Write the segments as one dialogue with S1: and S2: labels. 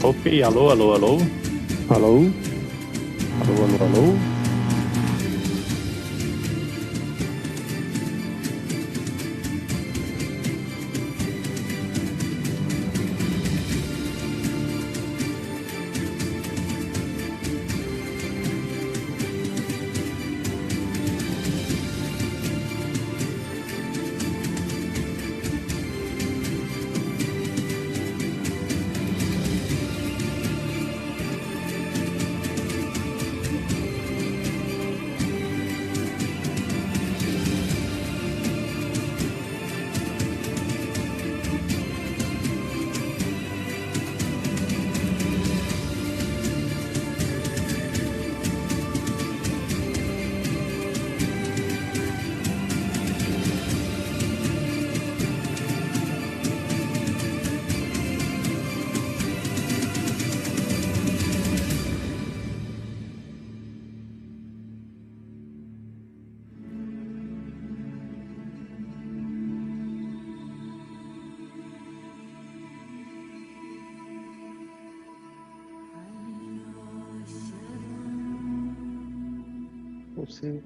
S1: Ok, alô, alô, alô. Alô? Alô, alô, alô. Você.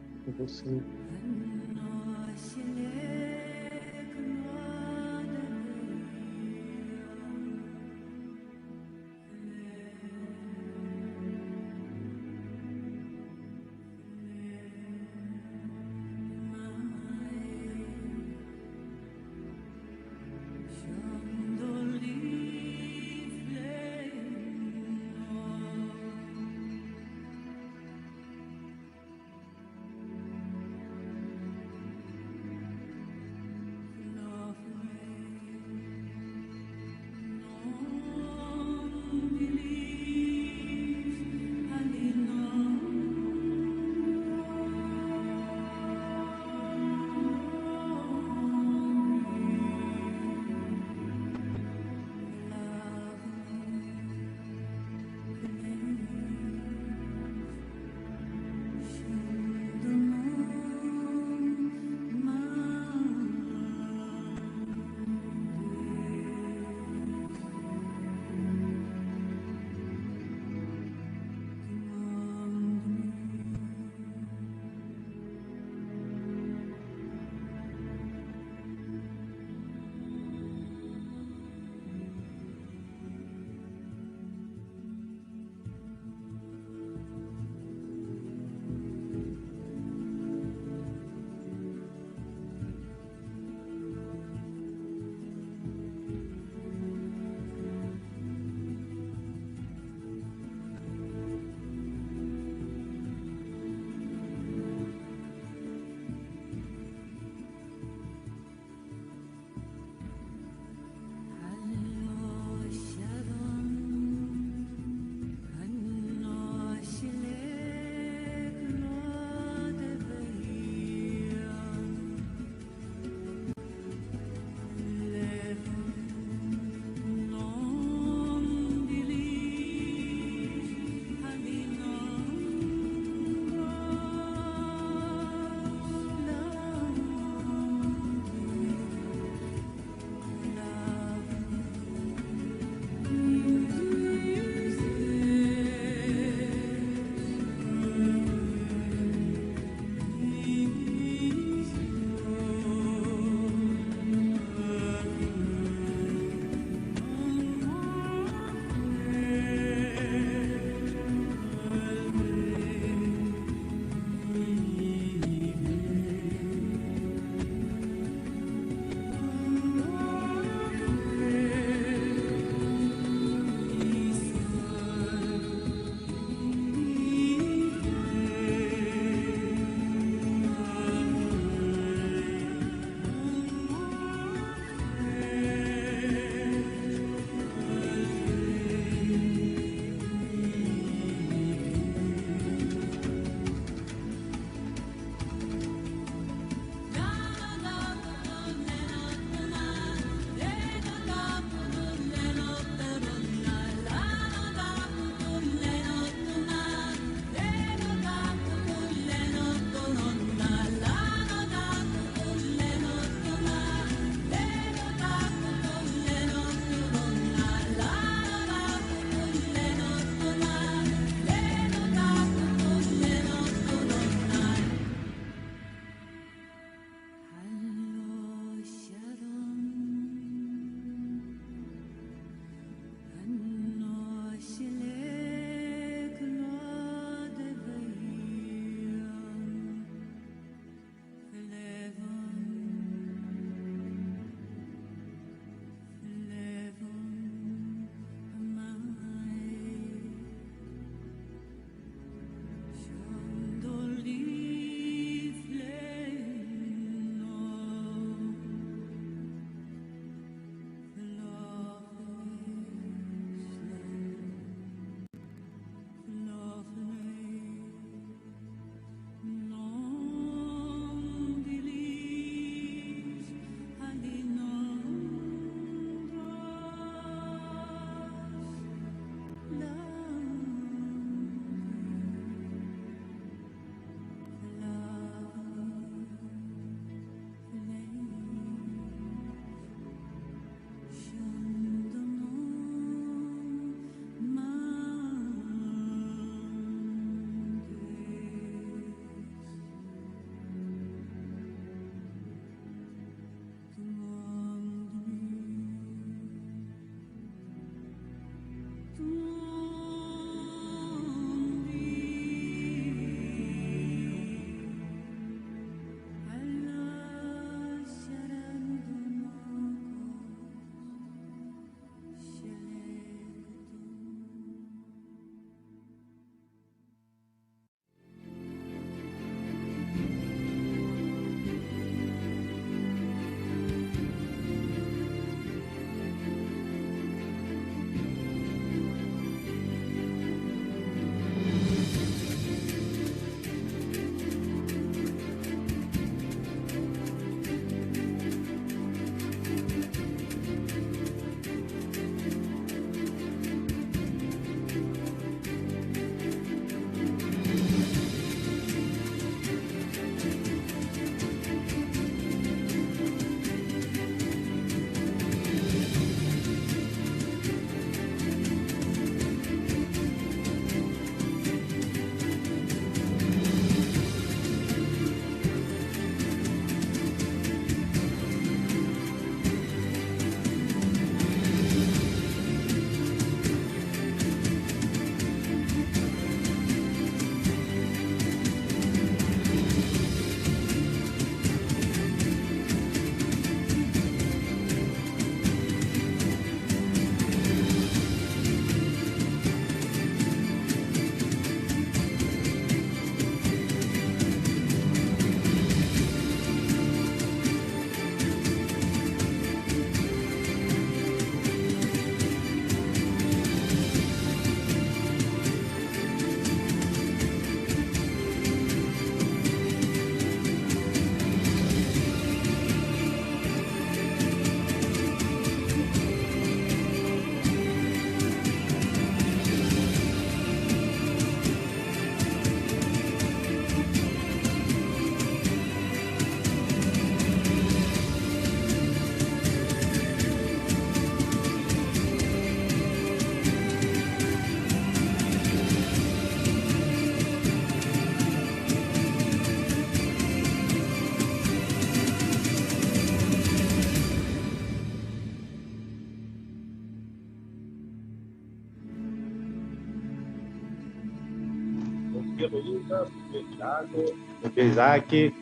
S1: Heloísa, bom dia, Thiago, bom dia, Isaac.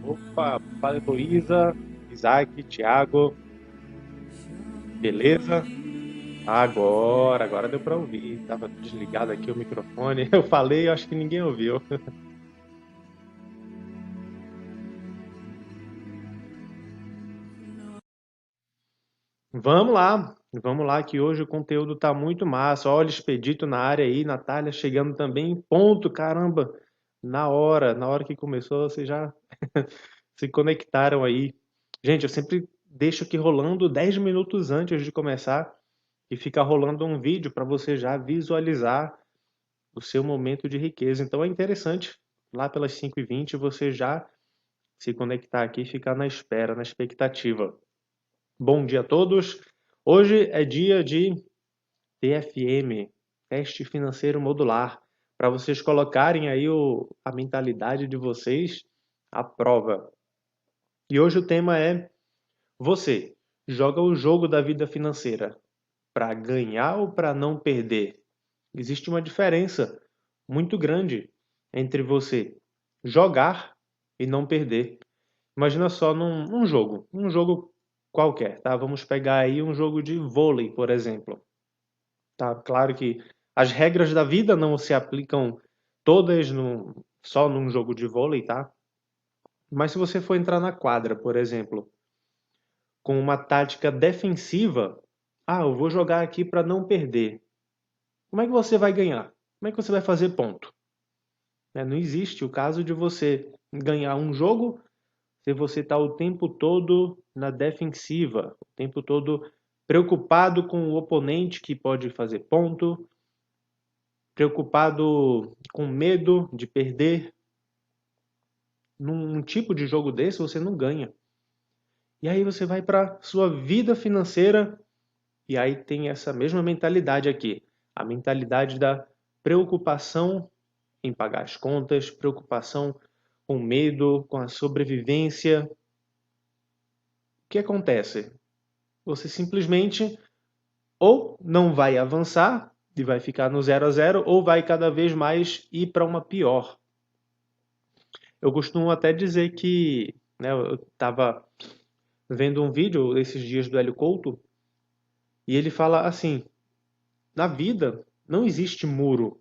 S1: Opa, fala Heloísa, Isaac, Thiago, beleza? Agora deu para ouvir. Tava desligado aqui o microfone. Eu falei, eu acho que ninguém ouviu. Vamos lá que hoje o conteúdo tá muito massa. Olha, Expedito na área aí, Natália chegando também em ponto, caramba. Na hora que começou, vocês já se conectaram aí. Gente, eu sempre deixo aqui rolando 10 minutos antes de começar e fica rolando um vídeo para você já visualizar o seu momento de riqueza. Então é interessante, lá pelas 5h20, você já se conectar aqui e ficar na espera, na expectativa. Bom dia a todos. Hoje é dia de TFM, Teste Financeiro Modular, para vocês colocarem aí a mentalidade de vocês à prova. E hoje o tema é: você joga o jogo da vida financeira para ganhar ou para não perder? Existe uma diferença muito grande entre você jogar e não perder. Imagina só num jogo, um jogo qualquer, tá? Vamos pegar aí um jogo de vôlei, por exemplo. Tá? Claro que as regras da vida não se aplicam todas só num jogo de vôlei, tá? Mas se você for entrar na quadra, por exemplo, com uma tática defensiva, eu vou jogar aqui para não perder. Como é que você vai ganhar? Como é que você vai fazer ponto? Não existe o caso de você ganhar um jogo se você está o tempo todo na defensiva, o tempo todo preocupado com o oponente que pode fazer ponto, preocupado com medo de perder. Num tipo de jogo desse você não ganha. E aí você vai para sua vida financeira e aí tem essa mesma mentalidade aqui, a mentalidade da preocupação em pagar as contas, preocupação com medo, com a sobrevivência. O que acontece? Você simplesmente ou não vai avançar e vai ficar no 0 a 0, ou vai cada vez mais ir para uma pior. Eu costumo até dizer que, eu estava vendo um vídeo esses dias do Hélio Couto e ele fala assim: na vida não existe muro.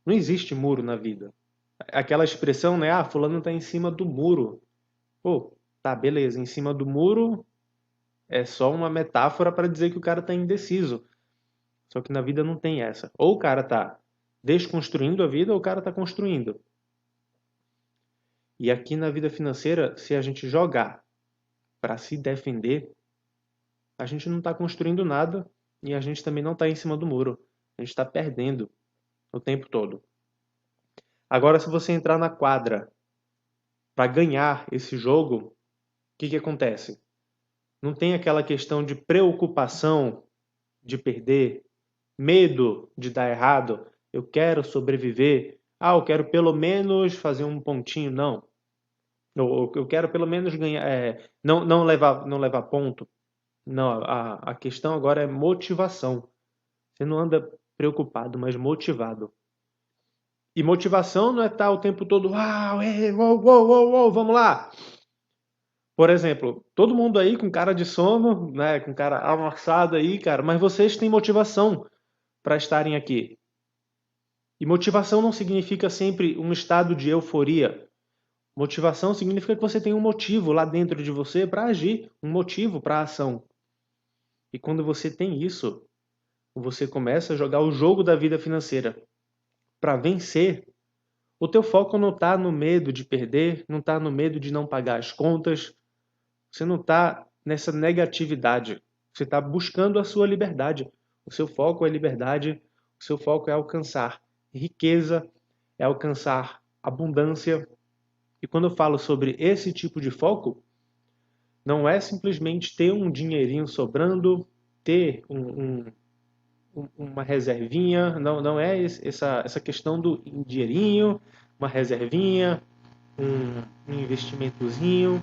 S1: Não existe muro na vida. Aquela expressão, né? Fulano está em cima do muro. Pô, tá, beleza. Em cima do muro é só uma metáfora para dizer que o cara está indeciso. Só que na vida não tem essa. Ou o cara está desconstruindo a vida ou o cara está construindo. E aqui na vida financeira, se a gente jogar para se defender, a gente não está construindo nada e a gente também não está em cima do muro. A gente está perdendo o tempo todo. Agora, se você entrar na quadra para ganhar esse jogo, o que acontece? Não tem aquela questão de preocupação de perder, medo de dar errado. Eu quero sobreviver. Eu quero pelo menos fazer um pontinho. Não. Eu quero pelo menos ganhar, não levar ponto. Não, a questão agora é motivação. Você não anda preocupado, mas motivado. E motivação não é estar o tempo todo, vamos lá. Por exemplo, todo mundo aí com cara de sono, né, com cara amassado aí, cara, mas vocês têm motivação para estarem aqui. E motivação não significa sempre um estado de euforia. Motivação significa que você tem um motivo lá dentro de você para agir, um motivo para a ação. E quando você tem isso, você começa a jogar o jogo da vida financeira. Para vencer, o teu foco não está no medo de perder, não está no medo de não pagar as contas, você não está nessa negatividade, você está buscando a sua liberdade. O seu foco é liberdade, o seu foco é alcançar riqueza, é alcançar abundância. E quando eu falo sobre esse tipo de foco, Não é simplesmente ter um dinheirinho sobrando, ter uma reservinha, não é essa questão do dinheirinho, uma reservinha, um investimentozinho,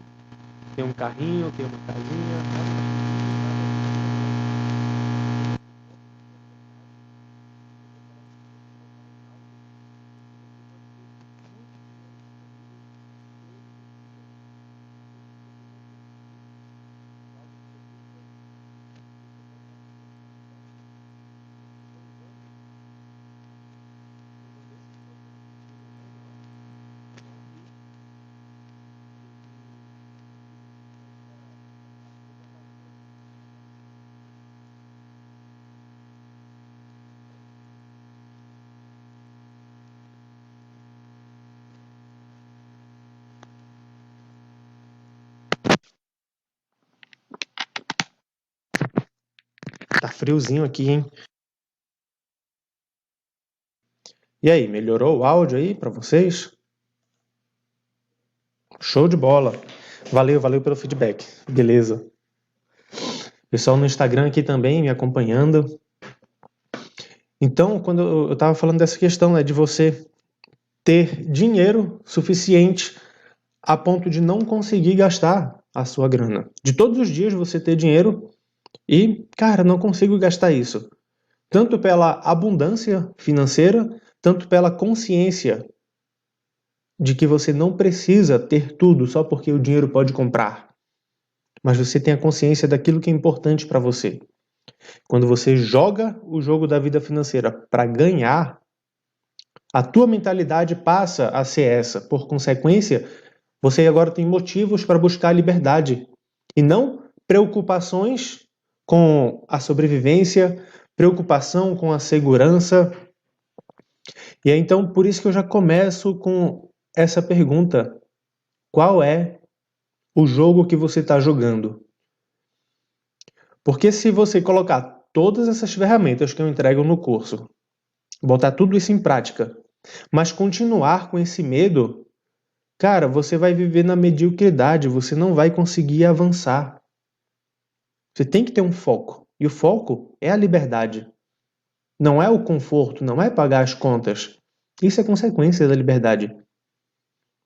S1: ter um carrinho, ter uma casinha. Tá friozinho aqui, hein? E aí, melhorou o áudio aí para vocês? Show de bola. Valeu pelo feedback. Beleza. Pessoal no Instagram aqui também me acompanhando. Então, quando eu estava falando dessa questão, né, de você ter dinheiro suficiente a ponto de não conseguir gastar a sua grana. De todos os dias você ter dinheiro e, cara, não consigo gastar isso. Tanto pela abundância financeira, tanto pela consciência de que você não precisa ter tudo só porque o dinheiro pode comprar. Mas você tem a consciência daquilo que é importante para você. Quando você joga o jogo da vida financeira para ganhar, a tua mentalidade passa a ser essa. Por consequência, você agora tem motivos para buscar a liberdade e não preocupações com a sobrevivência, preocupação com a segurança. E é então por isso que eu já começo com essa pergunta: qual é o jogo que você está jogando? Porque se você colocar todas essas ferramentas que eu entrego no curso, botar tudo isso em prática, mas continuar com esse medo, cara, você vai viver na mediocridade, você não vai conseguir avançar. Você tem que ter um foco. E o foco é a liberdade. Não é o conforto, não é pagar as contas. Isso é consequência da liberdade.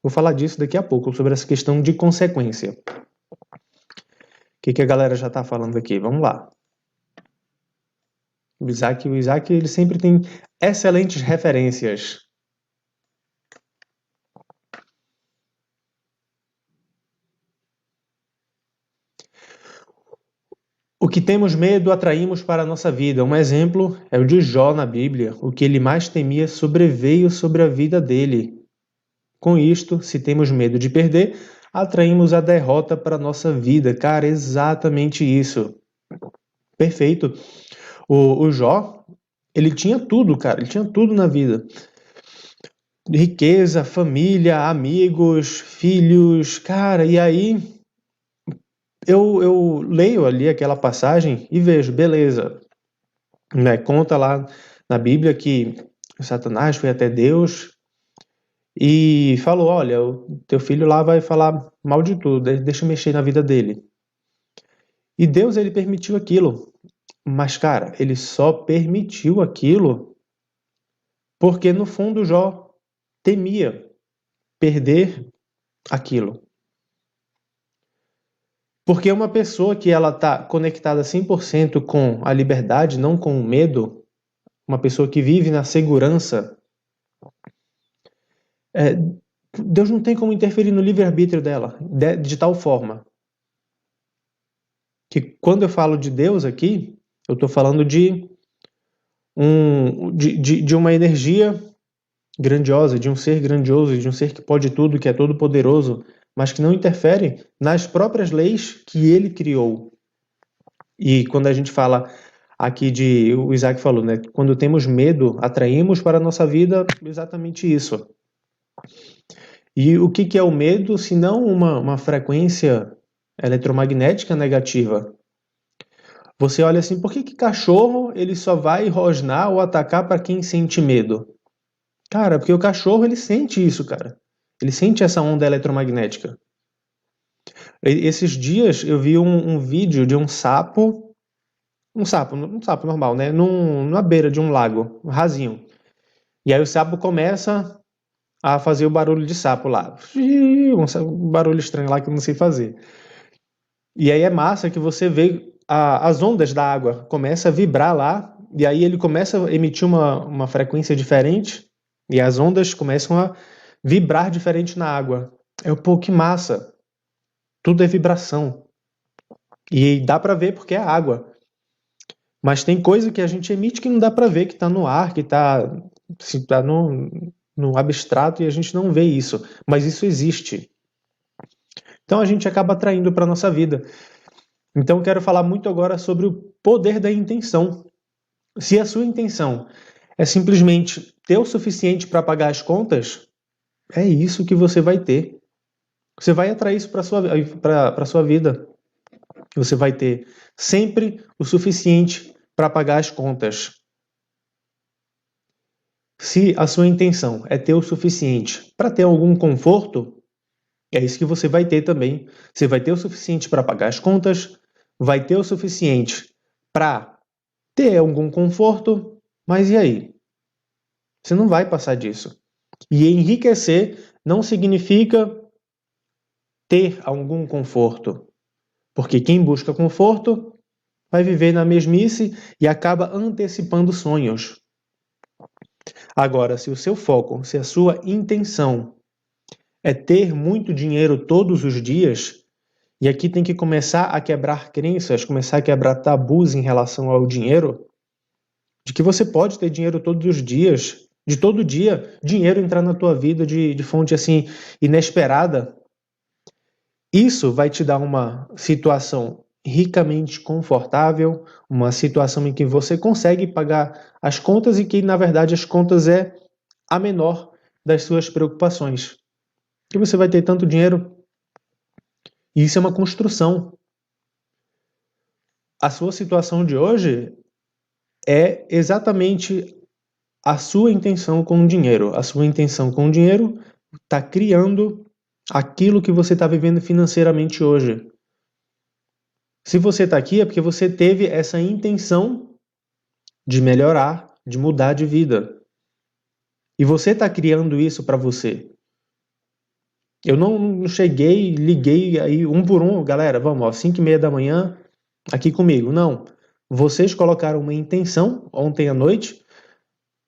S1: Vou falar disso daqui a pouco, sobre essa questão de consequência. O que a galera já está falando aqui? Vamos lá. O Isaac, ele sempre tem excelentes referências. O que temos medo atraímos para a nossa vida. Um exemplo é o de Jó na Bíblia. O que ele mais temia sobreveio sobre a vida dele. Com isto, se temos medo de perder, atraímos a derrota para a nossa vida. Cara, exatamente isso. Perfeito. O Jó, ele tinha tudo, cara. Ele tinha tudo na vida. Riqueza, família, amigos, filhos. Cara, e aí eu leio ali aquela passagem e vejo, beleza, né? Conta lá na Bíblia que Satanás foi até Deus e falou: olha, o teu filho lá vai falar mal de tudo, deixa eu mexer na vida dele. E Deus, ele permitiu aquilo. Mas, cara, ele só permitiu aquilo porque, no fundo, Jó temia perder aquilo. Porque uma pessoa que ela está conectada 100% com a liberdade, não com o medo, uma pessoa que vive na segurança, Deus não tem como interferir no livre-arbítrio dela, de tal forma que quando eu falo de Deus aqui, eu estou falando de uma energia grandiosa, de um ser grandioso, de um ser que pode tudo, que é todo poderoso, mas que não interfere nas próprias leis que ele criou. E quando a gente fala aqui o Isaac falou, né? Quando temos medo, atraímos para a nossa vida exatamente isso. E o que é o medo, se não uma frequência eletromagnética negativa? Você olha assim, por que cachorro ele só vai rosnar ou atacar para quem sente medo? Cara, porque o cachorro ele sente isso, cara. Ele sente essa onda eletromagnética. Esses dias eu vi um vídeo de um sapo normal, né? Na beira de um lago, rasinho. E aí o sapo começa a fazer o barulho de sapo lá. Um barulho estranho lá que eu não sei fazer. E aí é massa que você vê as ondas da água começa a vibrar lá, e aí ele começa a emitir uma frequência diferente, e as ondas começam a vibrar diferente na água. Pô, que massa! Tudo é vibração. E dá pra ver porque é água. Mas tem coisa que a gente emite que não dá pra ver, que tá no ar, que tá, assim, tá no abstrato e a gente não vê isso. Mas isso existe. Então a gente acaba atraindo para nossa vida. Então eu quero falar muito agora sobre o poder da intenção. Se a sua intenção é simplesmente ter o suficiente para pagar as contas, é isso que você vai ter. Você vai atrair isso para sua vida. Você vai ter sempre o suficiente para pagar as contas. Se a sua intenção é ter o suficiente para ter algum conforto, é isso que você vai ter também. Você vai ter o suficiente para pagar as contas, vai ter o suficiente para ter algum conforto, mas e aí? Você não vai passar disso. E enriquecer não significa ter algum conforto, porque quem busca conforto vai viver na mesmice e acaba antecipando sonhos. Agora, se o seu foco, se a sua intenção é ter muito dinheiro todos os dias, e aqui tem que começar a quebrar crenças, começar a quebrar tabus em relação ao dinheiro, de que você pode ter dinheiro todos os dias, de todo dia, dinheiro entrar na tua vida de fonte assim inesperada. Isso vai te dar uma situação ricamente confortável, uma situação em que você consegue pagar as contas e que, na verdade, as contas é a menor das suas preocupações. Que você vai ter tanto dinheiro, e isso é uma construção. A sua situação de hoje é exatamente a sua intenção com o dinheiro. A sua intenção com o dinheiro está criando aquilo que você está vivendo financeiramente hoje. Se você está aqui é porque você teve essa intenção de melhorar, de mudar de vida. E você está criando isso para você. Eu não cheguei, liguei aí um por um, galera, vamos, ó, 5:30 da manhã, aqui comigo. Não. Vocês colocaram uma intenção ontem à noite,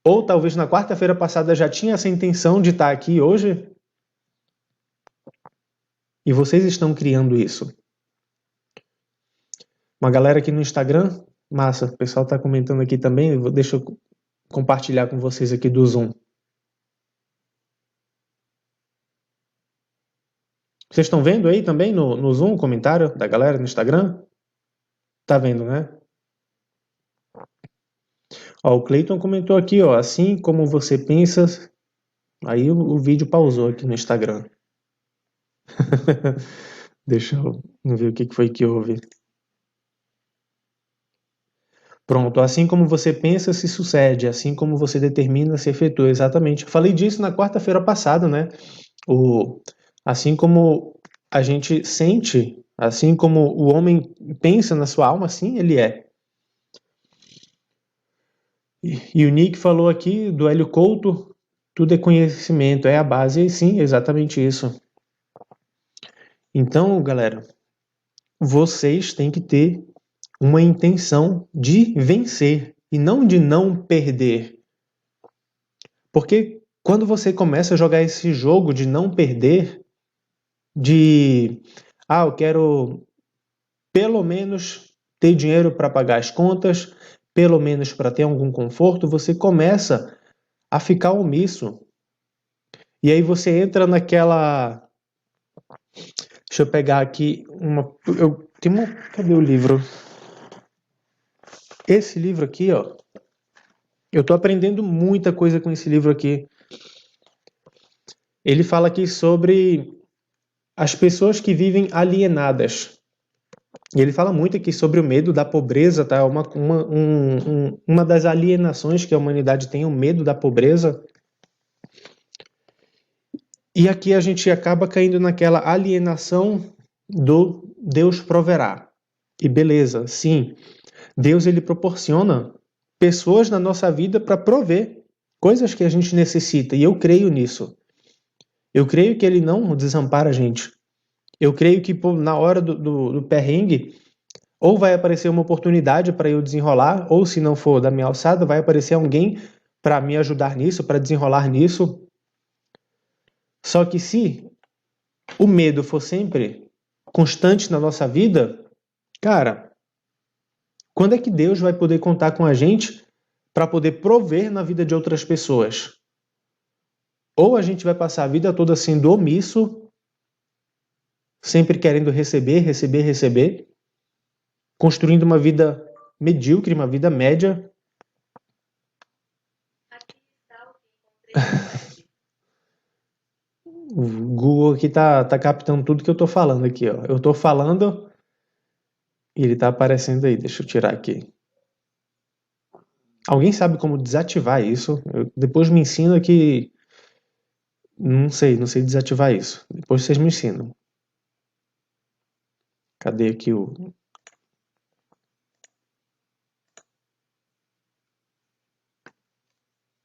S1: ou talvez na quarta-feira passada já tinha essa intenção de estar aqui hoje, e vocês estão criando isso. Uma galera aqui no Instagram, massa, o pessoal está comentando aqui também, deixa eu compartilhar com vocês aqui do Zoom. Vocês estão vendo aí também no Zoom o comentário da galera no Instagram? Tá vendo, né? Ó, o Cleiton comentou aqui, ó, assim como você pensa. Aí o vídeo pausou aqui no Instagram. Deixa eu ver o que foi que houve. Pronto, assim como você pensa, se sucede, assim como você determina, se efetua. Exatamente. Eu falei disso na quarta-feira passada, né? Assim como a gente sente, assim como o homem pensa na sua alma, assim ele é. E o Nick falou aqui do Hélio Couto, tudo é conhecimento, é a base, e sim, exatamente isso. Então, galera, vocês têm que ter uma intenção de vencer e não de não perder. Porque quando você começa a jogar esse jogo de não perder, eu quero pelo menos ter dinheiro para pagar as contas, pelo menos para ter algum conforto, você começa a ficar omisso. E aí você entra naquela. Deixa eu pegar aqui cadê o livro? Esse livro aqui, ó. Eu tô aprendendo muita coisa com esse livro aqui. Ele fala aqui sobre as pessoas que vivem alienadas. E ele fala muito aqui sobre o medo da pobreza, tá? Uma das alienações que a humanidade tem, o medo da pobreza. E aqui a gente acaba caindo naquela alienação do Deus proverá. E beleza, sim, Deus ele proporciona pessoas na nossa vida para prover coisas que a gente necessita, e eu creio nisso. Eu creio que ele não desampara a gente. Eu creio que na hora do perrengue, ou vai aparecer uma oportunidade para eu desenrolar, ou se não for da minha alçada, vai aparecer alguém para me ajudar nisso, para desenrolar nisso. Só que se o medo for sempre constante na nossa vida, cara, quando é que Deus vai poder contar com a gente para poder prover na vida de outras pessoas? Ou a gente vai passar a vida toda sendo omisso, sempre querendo receber, receber, receber, construindo uma vida medíocre, uma vida média. O Google aqui tá captando tudo que eu tô falando aqui, ó. Eu tô falando e ele tá aparecendo aí. Deixa eu tirar aqui. Alguém sabe como desativar isso? Depois me ensina que não sei desativar isso. Depois vocês me ensinam. Cadê aqui o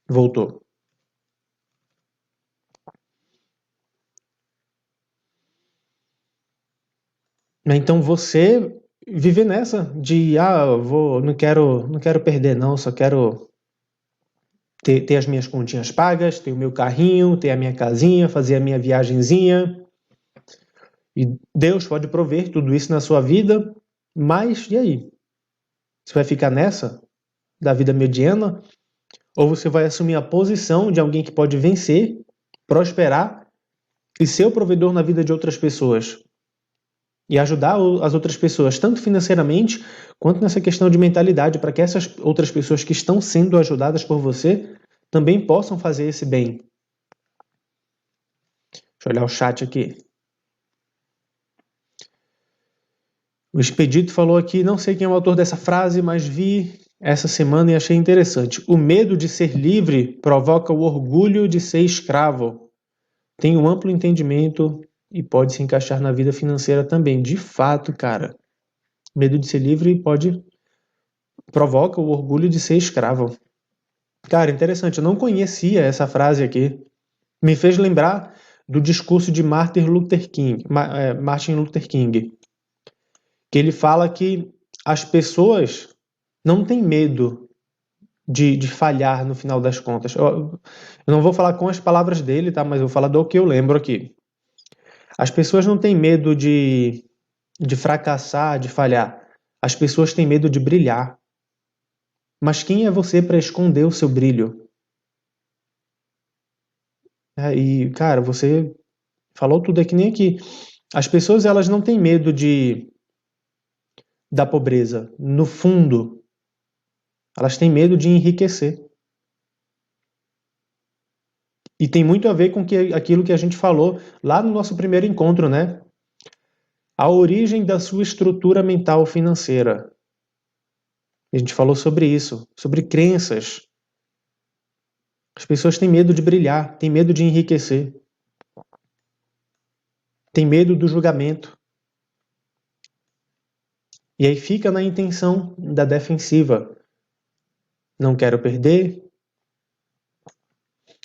S1: voltou. Então você vive nessa de não quero perder não, só quero ter as minhas continhas pagas, ter o meu carrinho, ter a minha casinha, fazer a minha viagenzinha. E Deus pode prover tudo isso na sua vida, mas e aí? Você vai ficar nessa da vida mediana ou você vai assumir a posição de alguém que pode vencer, prosperar e ser o provedor na vida de outras pessoas? E ajudar as outras pessoas, tanto financeiramente quanto nessa questão de mentalidade, para que essas outras pessoas que estão sendo ajudadas por você também possam fazer esse bem. Deixa eu olhar o chat aqui. O Expedito falou aqui, não sei quem é o autor dessa frase, mas vi essa semana e achei interessante. O medo de ser livre provoca o orgulho de ser escravo. Tem um amplo entendimento e pode se encaixar na vida financeira também. De fato, cara, medo de ser livre provoca o orgulho de ser escravo. Cara, interessante, eu não conhecia essa frase aqui. Me fez lembrar do discurso de Martin Luther King, que ele fala que as pessoas não têm medo de falhar no final das contas. Eu não vou falar com as palavras dele, tá? Mas eu vou falar do que eu lembro aqui. As pessoas não têm medo de fracassar, de falhar. As pessoas têm medo de brilhar. Mas quem é você para esconder o seu brilho? E, cara, você falou tudo aqui nem aqui. As pessoas, elas não têm medo da pobreza. No fundo, elas têm medo de enriquecer. E tem muito a ver com aquilo que a gente falou lá no nosso primeiro encontro, né? A origem da sua estrutura mental financeira. A gente falou sobre isso, sobre crenças. As pessoas têm medo de brilhar, têm medo de enriquecer, têm medo do julgamento. E aí fica na intenção da defensiva. Não quero perder.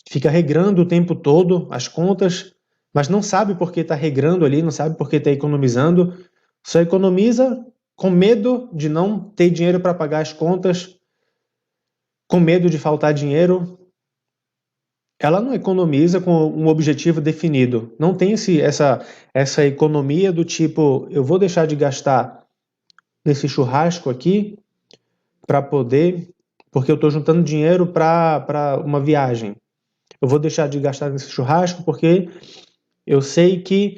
S1: Fica regrando o tempo todo as contas, mas não sabe por que está regrando ali, não sabe por que está economizando. Só economiza com medo de não ter dinheiro para pagar as contas, com medo de faltar dinheiro. Ela não economiza com um objetivo definido. Não tem essa economia do tipo, eu vou deixar de gastar nesse churrasco aqui para poder, porque eu estou juntando dinheiro para uma viagem. Eu vou deixar de gastar nesse churrasco porque eu sei que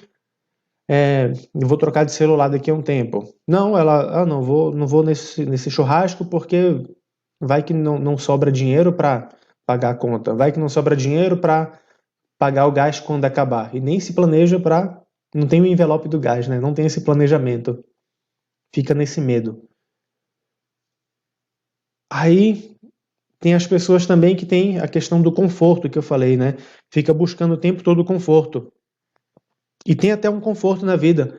S1: eu vou trocar de celular daqui a um tempo. Não, não vou nesse churrasco porque vai que não sobra dinheiro para pagar a conta, vai que não sobra dinheiro para pagar o gás quando acabar. E nem se planeja para. Não tem o envelope do gás, né? Não tem esse planejamento. Fica nesse medo. Aí tem as pessoas também que têm a questão do conforto que eu falei, né? Fica buscando o tempo todo o conforto. E tem até um conforto na vida.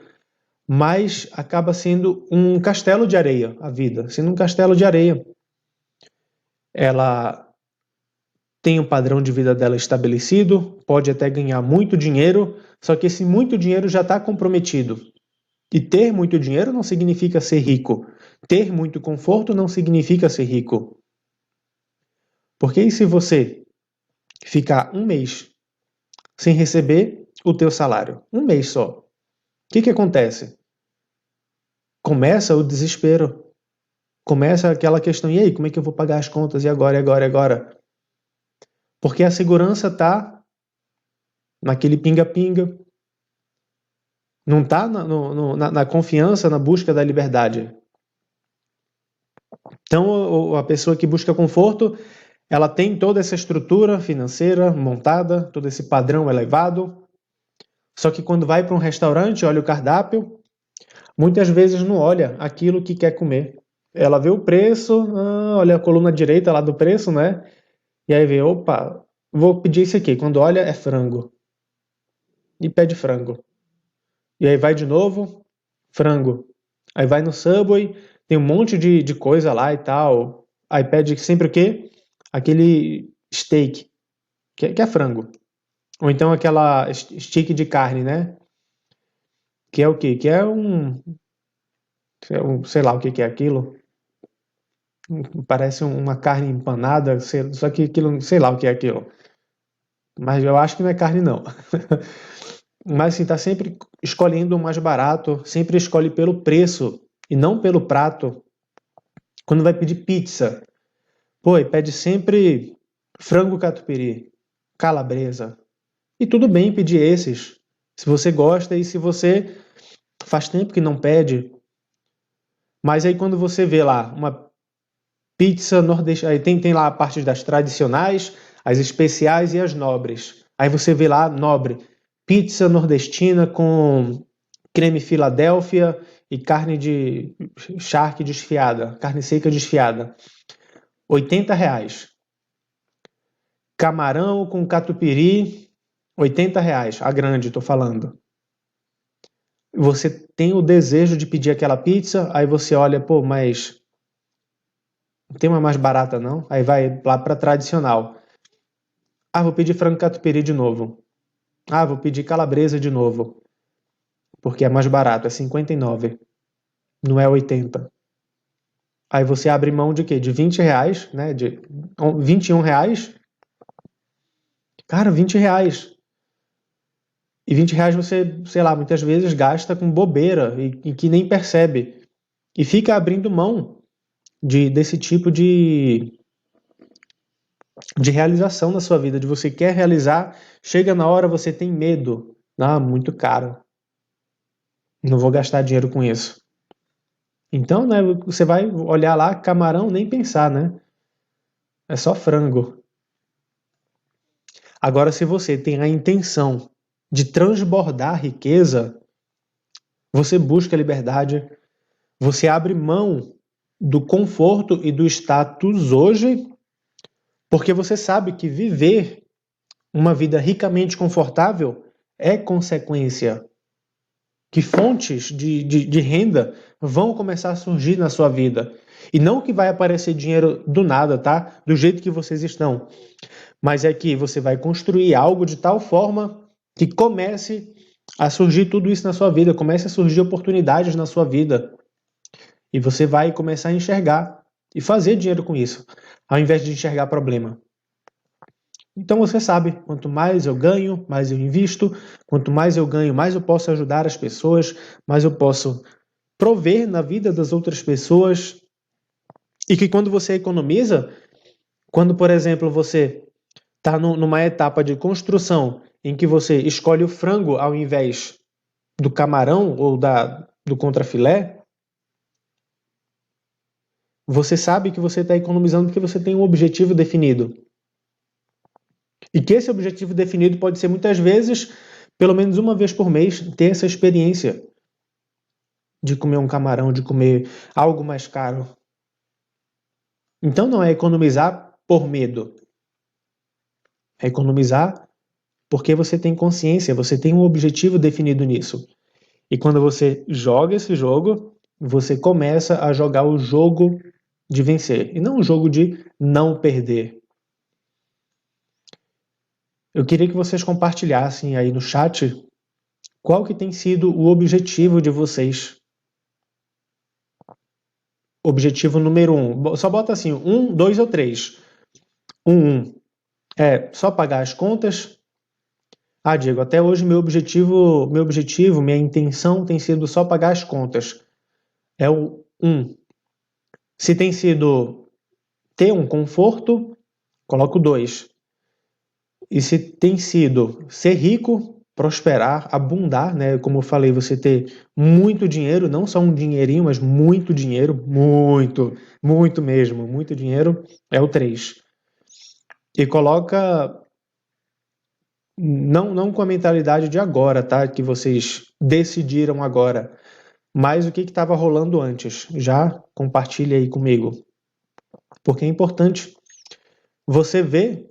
S1: mas acaba sendo um castelo de areia, a vida, sendo um castelo de areia. Ela tem o padrão de vida dela estabelecido, pode até ganhar muito dinheiro, só que esse muito dinheiro já está comprometido. E ter muito dinheiro não significa ser rico. Ter muito conforto não significa ser rico. Porque e se você ficar um mês sem receber o teu salário? Um mês só. O que acontece? Começa o desespero. Começa aquela questão, e aí, como é que eu vou pagar as contas? E agora, e agora, e agora? Porque a segurança está naquele pinga-pinga. Não está na confiança, na busca da liberdade. Então, a pessoa que busca conforto, ela tem toda essa estrutura financeira montada, todo esse padrão elevado. Só que quando vai para um restaurante, olha o cardápio, muitas vezes não olha aquilo que quer comer. Ela vê o preço, olha a coluna direita lá do preço, né? E aí vê, opa, vou pedir isso aqui. Quando olha, é frango. E pede frango. E aí vai de novo, frango. Aí vai no Subway, tem um monte de coisa lá e tal. Aí pede sempre o quê? Aquele steak, que é frango. Ou então aquela stick de carne, né? Que é o quê? Que sei lá o que é aquilo. Parece uma carne empanada, só que aquilo, sei lá o que é aquilo. Mas eu acho que não é carne, não. Mas assim, tá sempre escolhendo o mais barato, sempre escolhe pelo preço e não pelo prato. Quando vai pedir pizza, pô, e pede sempre frango catupiry, calabresa. E tudo bem pedir esses, se você gosta e se você faz tempo que não pede. Mas aí quando você vê lá uma pizza nordestina, aí tem lá a parte das tradicionais, as especiais e as nobres. Aí você vê lá nobre, pizza nordestina com creme Filadélfia e carne de charque desfiada, carne seca desfiada. R$ 80. Camarão com catupiry, R$ 80. A grande, tô falando. Você tem o desejo de pedir aquela pizza, aí você olha, pô, mas não tem uma mais barata não? Aí vai lá pra tradicional. Ah, vou pedir frango catupiry de novo. Ah, vou pedir calabresa de novo. Porque é mais barato, é 59. Não é 80. Aí você abre mão de quê? De R$ 20, né? De R$ 21. Cara, R$ 20. E R$ 20 você, sei lá, muitas vezes gasta com bobeira e que nem percebe. E fica abrindo mão desse tipo de realização na sua vida, de você quer realizar, chega na hora você tem medo. Ah, muito caro. Não vou gastar dinheiro com isso. Então, né, você vai olhar lá, camarão, nem pensar, né? É só frango. Agora, se você tem a intenção de transbordar riqueza, você busca liberdade, você abre mão do conforto e do status hoje, porque você sabe que viver uma vida ricamente confortável é consequência, que fontes de renda vão começar a surgir na sua vida. E não que vai aparecer dinheiro do nada, tá? Do jeito que vocês estão. Mas é que você vai construir algo de tal forma que comece a surgir tudo isso na sua vida, comece a surgir oportunidades na sua vida. E você vai começar a enxergar e fazer dinheiro com isso, ao invés de enxergar problema. Então você sabe, quanto mais eu ganho, mais eu invisto, quanto mais eu ganho, mais eu posso ajudar as pessoas, mais eu posso prover na vida das outras pessoas. E que quando você economiza, quando, por exemplo, você está numa etapa de construção em que você escolhe o frango ao invés do camarão ou do contrafilé, você sabe que você está economizando porque você tem um objetivo definido. E que esse objetivo definido pode ser muitas vezes, pelo menos uma vez por mês, ter essa experiência de comer um camarão, de comer algo mais caro. Então não é economizar por medo. É economizar porque você tem consciência, você tem um objetivo definido nisso. E quando você joga esse jogo, você começa a jogar o jogo de vencer, e não o jogo de não perder. Eu queria que vocês compartilhassem aí no chat qual que tem sido o objetivo de vocês. Objetivo número 1. Só bota assim, 1, 2 ou 3. 1 é só pagar as contas. Ah, Diego, até hoje minha intenção tem sido só pagar as contas. É o 1. Se tem sido ter um conforto, coloco 2. E se tem sido ser rico, prosperar, abundar, né? Como eu falei, você ter muito dinheiro, não só um dinheirinho, mas muito dinheiro, muito mesmo, muito dinheiro, é o 3. E coloca não com a mentalidade de agora, tá? Que vocês decidiram agora, mas o que estava rolando antes. Já compartilha aí comigo. Porque é importante você ver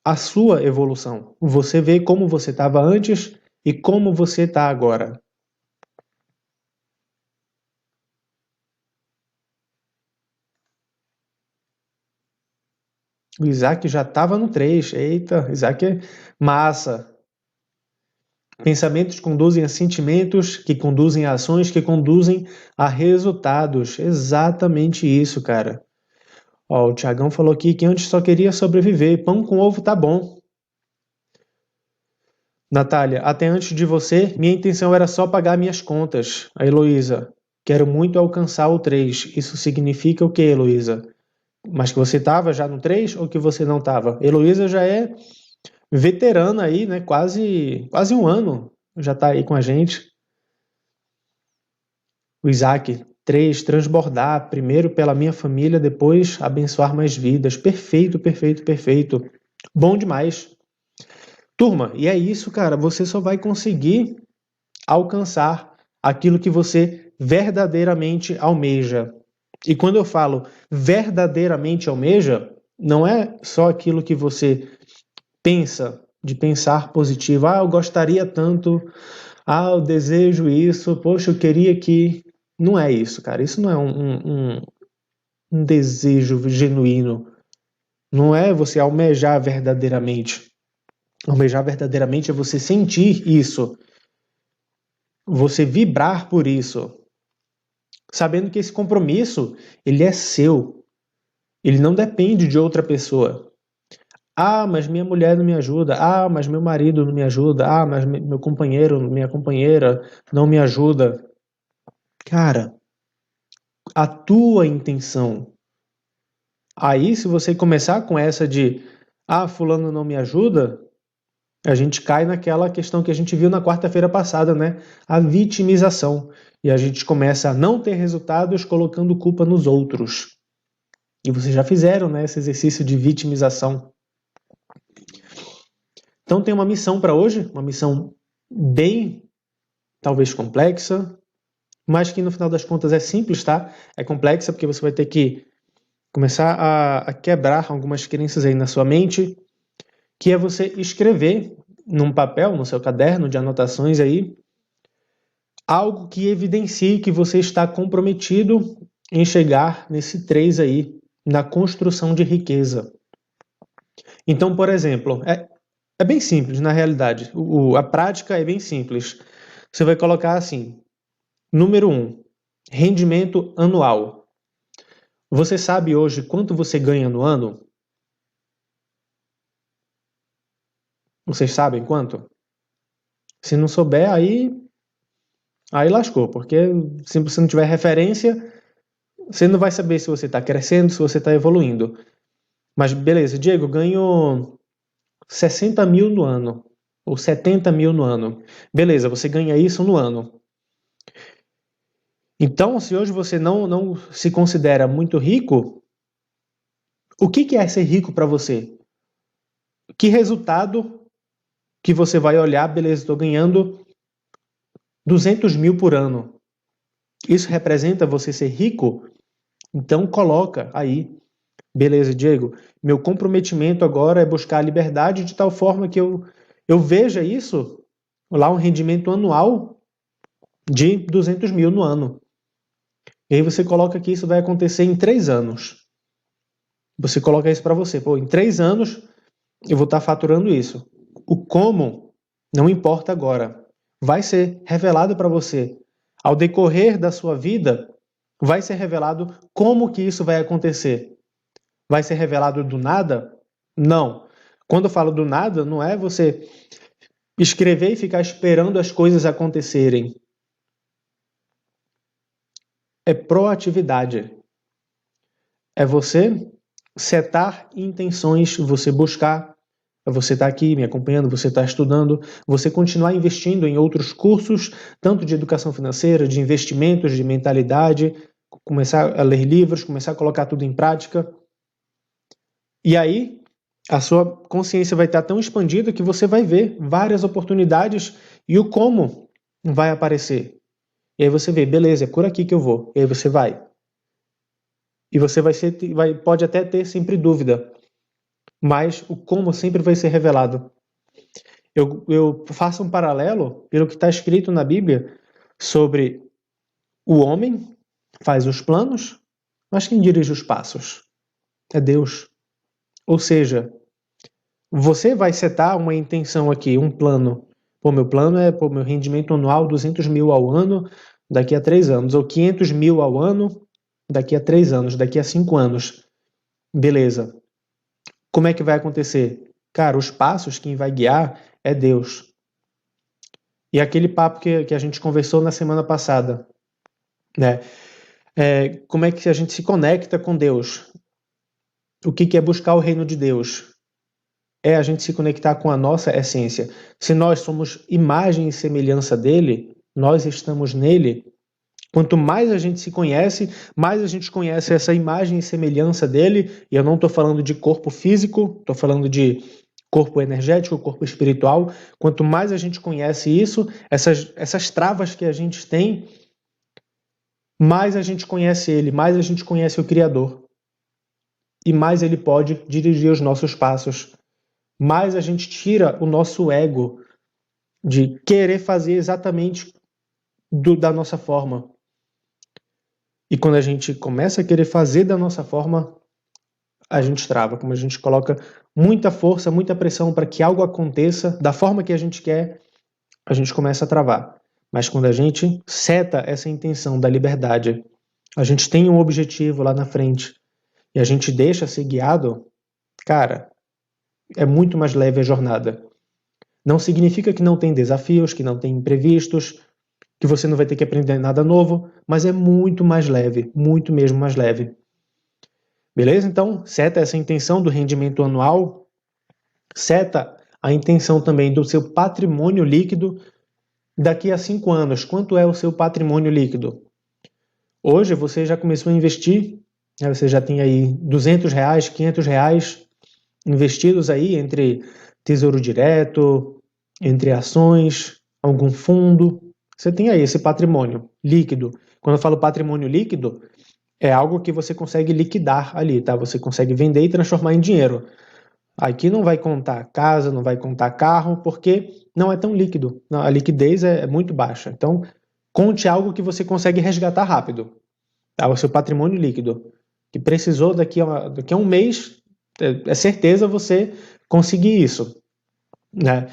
S1: a sua evolução. Você vê como você estava antes e como você está agora. O Isaac já estava no 3. Eita, Isaac é massa. Pensamentos conduzem a sentimentos, que conduzem a ações, que conduzem a resultados. Exatamente isso, cara. Ó, o Tiagão falou aqui que antes só queria sobreviver. Pão com ovo tá bom. Natália, até antes de você, minha intenção era só pagar minhas contas. A Heloísa, quero muito alcançar o 3. Isso significa o quê, Heloísa? Mas que você estava já no 3 ou que você não estava? Heloísa já é veterana aí, né? Quase um ano já está aí com a gente. O Isaac, 3, transbordar, primeiro pela minha família, depois abençoar mais vidas. Perfeito, perfeito, perfeito. Bom demais. Turma, e é isso, cara. Você só vai conseguir alcançar aquilo que você verdadeiramente almeja. E quando eu falo verdadeiramente almeja, não é só aquilo que você pensa, de pensar positivo. Ah, eu gostaria tanto. Ah, eu desejo isso. Poxa, eu queria que. Não é isso, cara. Isso não é um desejo genuíno. Não é você almejar verdadeiramente. Almejar verdadeiramente é você sentir isso. Você vibrar por isso. Sabendo que esse compromisso, ele é seu. Ele não depende de outra pessoa. Ah, mas minha mulher não me ajuda. Ah, mas meu marido não me ajuda. Ah, mas meu companheiro, minha companheira não me ajuda. Cara, a tua intenção. Aí, se você começar com essa de fulano não me ajuda, a gente cai naquela questão que a gente viu na quarta-feira passada, né? A vitimização. E a gente começa a não ter resultados colocando culpa nos outros. E vocês já fizeram, né, esse exercício de vitimização. Então tem uma missão para hoje, uma missão bem, talvez complexa, mas que no final das contas é simples, tá? É complexa porque você vai ter que começar a quebrar algumas crenças aí na sua mente, que é você escrever num papel, no seu caderno de anotações aí, algo que evidencie que você está comprometido em chegar nesse 3 aí, na construção de riqueza. Então, por exemplo, é bem simples na realidade, a prática é bem simples. Você vai colocar assim, número 1, rendimento anual. Você sabe hoje quanto você ganha no ano? Vocês sabem quanto? Se não souber, aí lascou, porque se você não tiver referência, você não vai saber se você está crescendo, se você está evoluindo. Mas beleza, Diego, eu ganho 60 mil no ano, ou 70 mil no ano. Beleza, você ganha isso no ano. Então, se hoje você não se considera muito rico, o que é ser rico para você? Que resultado que você vai olhar, beleza, estou ganhando 200 mil por ano. Isso representa você ser rico? Então coloca aí, beleza, Diego, meu comprometimento agora é buscar a liberdade de tal forma que eu veja isso, lá um rendimento anual de 200 mil no ano. E aí você coloca que isso vai acontecer em 3 anos. Você coloca isso para você. Pô, em 3 anos eu vou estar faturando isso. O como não importa agora. Vai ser revelado para você. Ao decorrer da sua vida, vai ser revelado como que isso vai acontecer. Vai ser revelado do nada? Não. Quando eu falo do nada, não é você escrever e ficar esperando as coisas acontecerem. É proatividade. É você setar intenções, você buscar, é você estar aqui me acompanhando, você estar estudando, você continuar investindo em outros cursos, tanto de educação financeira, de investimentos, de mentalidade, começar a ler livros, começar a colocar tudo em prática. E aí, a sua consciência vai estar tão expandida que você vai ver várias oportunidades e o como vai aparecer. E aí você vê, beleza, é por aqui que eu vou. E aí você vai. E você pode até ter sempre dúvida, mas o como sempre vai ser revelado. Eu faço um paralelo pelo que está escrito na Bíblia sobre o homem faz os planos, mas quem dirige os passos? É Deus. Ou seja, você vai setar uma intenção aqui, um plano. Pô, meu plano é meu rendimento anual 200 mil ao ano daqui a 3 anos, ou 500 mil ao ano daqui a 3 anos, daqui a 5 anos. Beleza. Como é que vai acontecer? Cara, os passos, quem vai guiar é Deus. E aquele papo que a gente conversou na semana passada, né? Como é que a gente se conecta com Deus? O que é buscar o reino de Deus? É a gente se conectar com a nossa essência. Se nós somos imagem e semelhança dele, nós estamos nele. Quanto mais a gente se conhece, mais a gente conhece essa imagem e semelhança dele. E eu não estou falando de corpo físico, estou falando de corpo energético, corpo espiritual. Quanto mais a gente conhece isso, essas travas que a gente tem, mais a gente conhece ele, mais a gente conhece o Criador. E mais ele pode dirigir os nossos passos. Mais a gente tira o nosso ego de querer fazer exatamente da nossa forma. E quando a gente começa a querer fazer da nossa forma, a gente trava. Como a gente coloca muita força, muita pressão para que algo aconteça da forma que a gente quer, a gente começa a travar. Mas quando a gente seta essa intenção da liberdade, a gente tem um objetivo lá na frente e a gente deixa ser guiado, cara, é muito mais leve a jornada. Não significa que não tem desafios, que não tem imprevistos, que você não vai ter que aprender nada novo, mas é muito mais leve, muito mesmo mais leve. Beleza? Então, seta essa intenção do rendimento anual, seta a intenção também do seu patrimônio líquido daqui a 5 anos. Quanto é o seu patrimônio líquido? Hoje você já começou a investir, né? Você já tem aí R$ 200, R$ 500 investidos aí entre tesouro direto, entre ações, algum fundo. Você tem aí esse patrimônio líquido. Quando eu falo patrimônio líquido, é algo que você consegue liquidar ali, tá? Você consegue vender e transformar em dinheiro. Aqui não vai contar casa, não vai contar carro, porque não é tão líquido. A liquidez é muito baixa. Então, conte algo que você consegue resgatar rápido. Tá? O seu patrimônio líquido. Que precisou daqui a um mês, é certeza você conseguir isso. Né?